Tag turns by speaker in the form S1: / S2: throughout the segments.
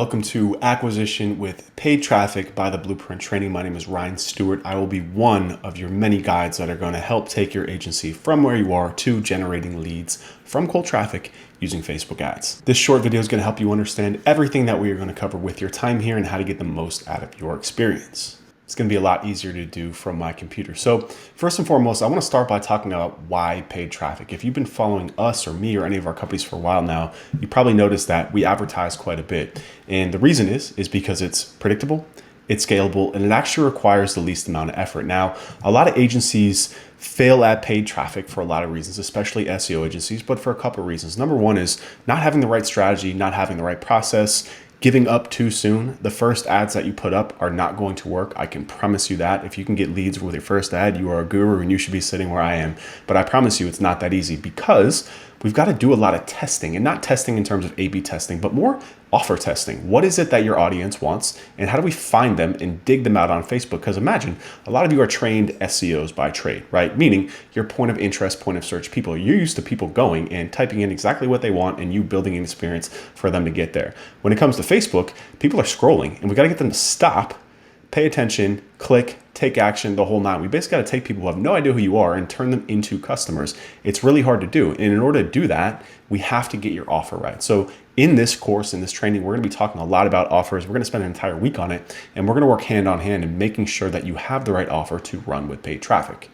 S1: Welcome to Acquisition with Paid Traffic by the Blueprint Training. My name is Ryan Stewart. I will be one of your many guides that are going to help take your agency from where you are to generating leads from cold traffic using Facebook ads. This short video is going to help you understand everything that we are going to cover with your time here and how to get the most out of your experience. It's going to be a lot easier to do from my computer. So first and foremost, I want to start by talking about why paid traffic. If you've been following us or me or any of our companies for a while now, you probably noticed that we advertise quite a bit. And the reason is because it's predictable, it's scalable, and it actually requires the least amount of effort. Now, a lot of agencies fail at paid traffic for a lot of reasons, especially SEO agencies, but for a couple of reasons. Number one is not having the right strategy, not having the right process, giving up too soon. The first ads that you put up are not going to work. I can promise you that. If you can get leads with your first ad, you are a guru and you should be sitting where I am. But I promise you it's not that easy because we've got to do a lot of testing, and not testing in terms of A/B testing, but more offer testing. What is it that your audience wants, and how do we find them and dig them out on Facebook? Because imagine a lot of you are trained SEOs by trade, right? Meaning your point of interest, point of search people. You're used to people going and typing in exactly what they want and you building an experience for them to get there. When it comes to Facebook, people are scrolling and we got to get them to stop, pay attention, click, take action, the whole nine. We basically got to take people who have no idea who you are and turn them into customers. It's really hard to do. And in order to do that, we have to get your offer right. So in this course, in this training, we're going to be talking a lot about offers. We're going to spend an entire week on it, and we're going to work hand on hand in making sure that you have the right offer to run with paid traffic.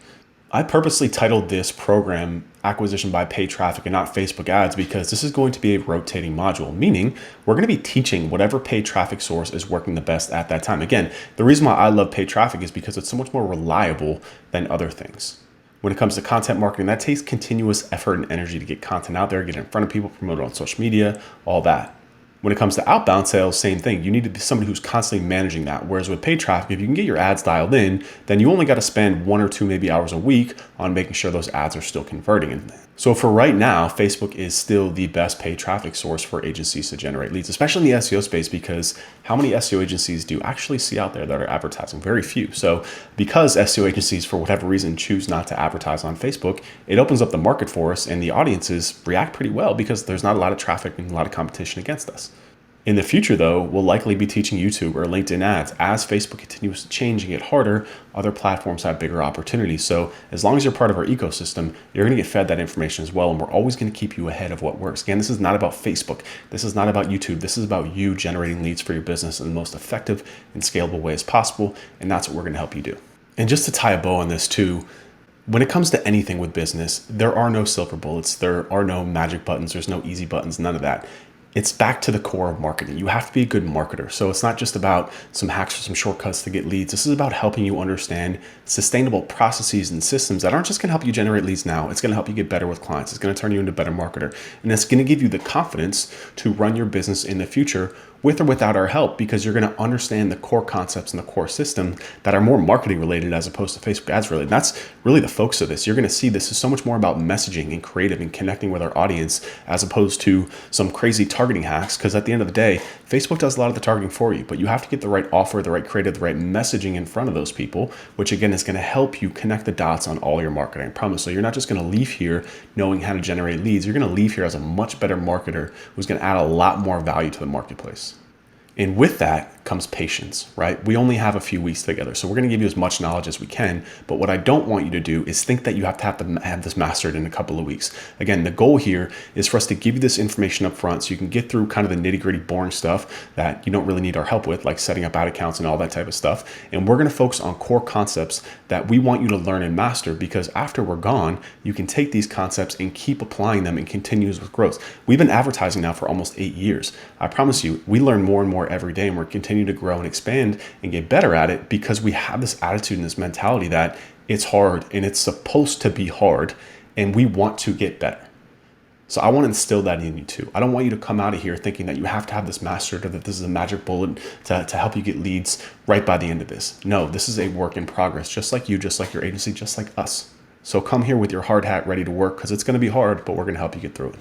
S1: I purposely titled this program Acquisition by Paid Traffic and not Facebook ads because this is going to be a rotating module, meaning we're going to be teaching whatever paid traffic source is working the best at that time. Again, the reason why I love paid traffic is because it's so much more reliable than other things. When it comes to content marketing, that takes continuous effort and energy to get content out there, get it in front of people, promote it on social media, all that. When it comes to outbound sales, same thing. You need to be somebody who's constantly managing that. Whereas with paid traffic, if you can get your ads dialed in, then you only got to spend 1 or 2 maybe hours a week on making sure those ads are still converting. So for right now, Facebook is still the best paid traffic source for agencies to generate leads, especially in the SEO space, because how many SEO agencies do you actually see out there that are advertising? Very few. So because SEO agencies, for whatever reason, choose not to advertise on Facebook, it opens up the market for us, and the audiences react pretty well because there's not a lot of traffic and a lot of competition against us. In the future, though, we'll likely be teaching YouTube or LinkedIn ads. As Facebook continues to change and get harder, other platforms have bigger opportunities. So as long as you're part of our ecosystem, you're going to get fed that information as well. And we're always going to keep you ahead of what works. Again, this is not about Facebook. This is not about YouTube. This is about you generating leads for your business in the most effective and scalable way as possible. And that's what we're going to help you do. And just to tie a bow on this too, when it comes to anything with business, there are no silver bullets. There are no magic buttons. There's no easy buttons, none of that. It's back to the core of marketing. You have to be a good marketer. So it's not just about some hacks or some shortcuts to get leads. This is about helping you understand sustainable processes and systems that aren't just going to help you generate leads now. It's going to help you get better with clients. It's going to turn you into a better marketer. And it's going to give you the confidence to run your business in the future with or without our help, because you're going to understand the core concepts and the core system that are more marketing related as opposed to Facebook ads related. That's really the focus of this. You're going to see this is so much more about messaging and creative and connecting with our audience as opposed to some crazy targeting hacks, because at the end of the day, Facebook does a lot of the targeting for you, but you have to get the right offer, the right creative, the right messaging in front of those people, which again is going to help you connect the dots on all your marketing. I promise. So you're not just going to leave here knowing how to generate leads. You're going to leave here as a much better marketer who's going to add a lot more value to the marketplace. And with that comes patience, right? We only have a few weeks together, so we're going to give you as much knowledge as we can. But what I don't want you to do is think that you have to have this mastered in a couple of weeks. Again, the goal here is for us to give you this information up front so you can get through kind of the nitty-gritty boring stuff that you don't really need our help with, like setting up ad accounts and all that type of stuff. And we're going to focus on core concepts that we want you to learn and master, because after we're gone, you can take these concepts and keep applying them and continues with growth. We've been advertising now for almost 8 years. I promise you, we learn more and more every day, and we're continuing to grow and expand and get better at it because we have this attitude and this mentality that it's hard and it's supposed to be hard and we want to get better. So I want to instill that in you too. I don't want you to come out of here thinking that you have to have this mastered or that this is a magic bullet to help you get leads right by the end of this. No, this is a work in progress, just like you, just like your agency, just like us. So come here with your hard hat ready to work, because it's going to be hard, but we're going to help you get through it.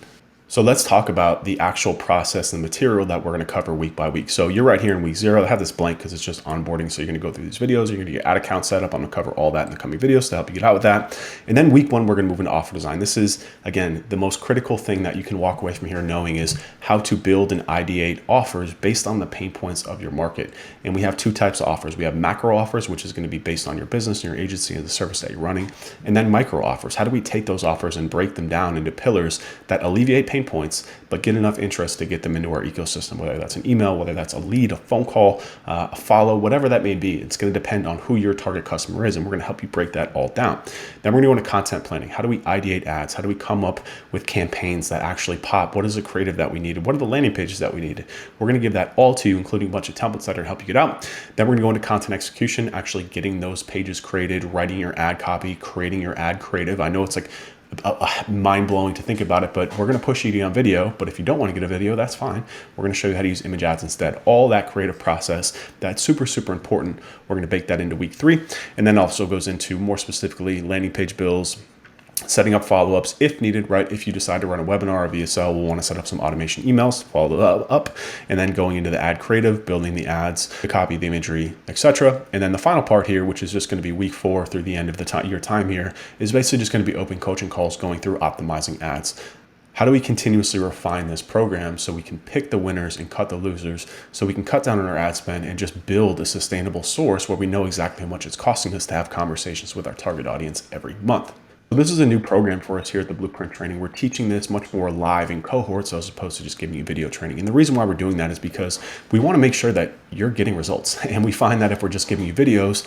S1: So let's talk about the actual process and material that we're going to cover week by week. So you're right here in week 0. I have this blank because it's just onboarding. So you're going to go through these videos. You're going to get ad account set up. I'm going to cover all that in the coming videos to help you get out with that. And then week 1, we're going to move into offer design. This is, again, the most critical thing that you can walk away from here knowing is how to build and ideate offers based on the pain points of your market. And we have 2 types of offers. We have macro offers, which is going to be based on your business and your agency and the service that you're running. And then micro offers. How do we take those offers and break them down into pillars that alleviate pain points, but get enough interest to get them into our ecosystem, whether that's an email, whether that's a lead, a phone call, a follow, whatever that may be. It's going to depend on who your target customer is, and we're going to help you break that all down. Then we're going to go into content planning. How do we ideate ads? How do we come up with campaigns that actually pop? What is the creative that we need? What are the landing pages that we need? We're going to give that all to you, including a bunch of templates that are going to help you get out. Then we're going to go into content execution, actually getting those pages created, writing your ad copy, creating your ad creative. I know it's like mind-blowing to think about it, but we're going to push you on video. But if you don't want to get a video, that's fine. We're going to show you how to use image ads instead. All that creative process, that's super, super important. We're going to bake that into week 3. And then also goes into more specifically landing page builds, setting up follow-ups if needed, right? If you decide to run a webinar or VSL, we'll want to set up some automation emails to follow up, and then going into the ad creative, building the ads, the copy, the imagery, etc. And then the final part here, which is just going to be week 4 through the end of your time here, is basically just going to be open coaching calls going through optimizing ads. How do we continuously refine this program so we can pick the winners and cut the losers, so we can cut down on our ad spend and just build a sustainable source where we know exactly how much it's costing us to have conversations with our target audience every month? So this is a new program for us here at the Blueprint Training. We're teaching this much more live in cohorts as opposed to just giving you video training. And the reason why we're doing that is because we want to make sure that you're getting results. And we find that if we're just giving you videos,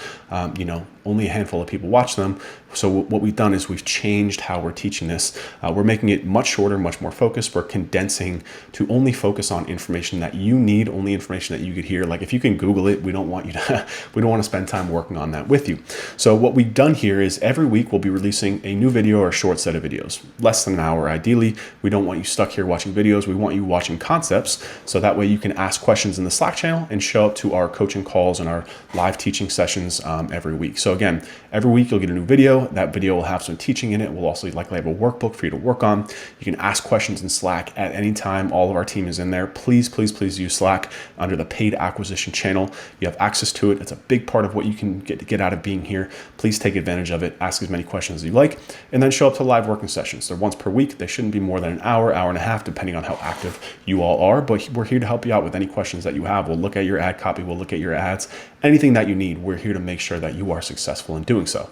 S1: only a handful of people watch them. So what we've done is we've changed how we're teaching this. We're making it much shorter, much more focused. We're condensing to only focus on information that you need, only information that you could hear. Like if you can Google it, we don't want to spend time working on that with you. So what we've done here is every week we'll be releasing a new video or a short set of videos, less than an hour ideally. We don't want you stuck here watching videos. We want you watching concepts, so that way you can ask questions in the Slack channel and show up to our coaching calls and our live teaching sessions every week. So again, every week you'll get a new video. That video will have some teaching in it. We'll also likely have a workbook for you to work on. You can ask questions in Slack at any time. All of our team is in there. Please, please, please use Slack under the paid acquisition channel. You have access to it. It's a big part of what you can get out of being here. Please take advantage of it. Ask as many questions as you like, and then show up to live working sessions. They're once per week. They shouldn't be more than an hour, hour and a half, depending on how active you all are. But we're here to help you out with any questions that you have. We'll look at your ad copy. We'll look at your ads. Anything that you need, we're here to make sure that you are successful in doing so.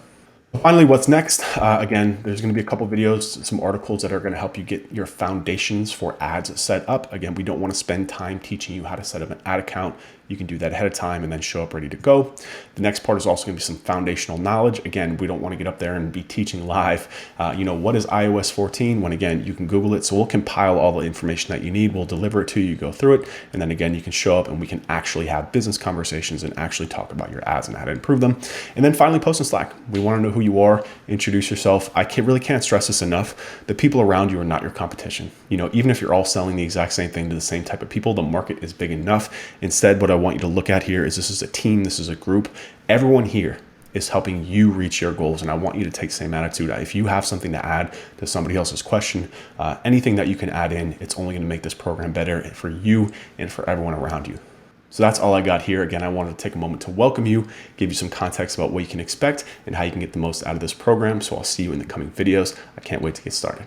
S1: Finally, what's next? Again, there's going to be a couple videos, some articles that are going to help you get your foundations for ads set up. Again, we don't want to spend time teaching you how to set up an ad account. You can do that ahead of time and then show up ready to go. The next part is also going to be some foundational knowledge. Again, we don't want to get up there and be teaching live. What is iOS 14? When again, you can Google it. So we'll compile all the information that you need. We'll deliver it to you, go through it. And then again, you can show up and we can actually have business conversations and actually talk about your ads and how to improve them. And then finally, post in Slack. We want to know who you are, introduce yourself. I can't stress this enough. The people around you are not your competition. Even if you're all selling the exact same thing to the same type of people, the market is big enough. Instead, what I want you to look at here is this is a team, this is a group. Everyone here is helping you reach your goals, and I want you to take the same attitude. If you have something to add to somebody else's question, anything that you can add in, it's only going to make this program better for you and for everyone around you. So that's all I got here. Again, I wanted to take a moment to welcome you, give you some context about what you can expect and how you can get the most out of this program. So I'll see you in the coming videos. I can't wait to get started.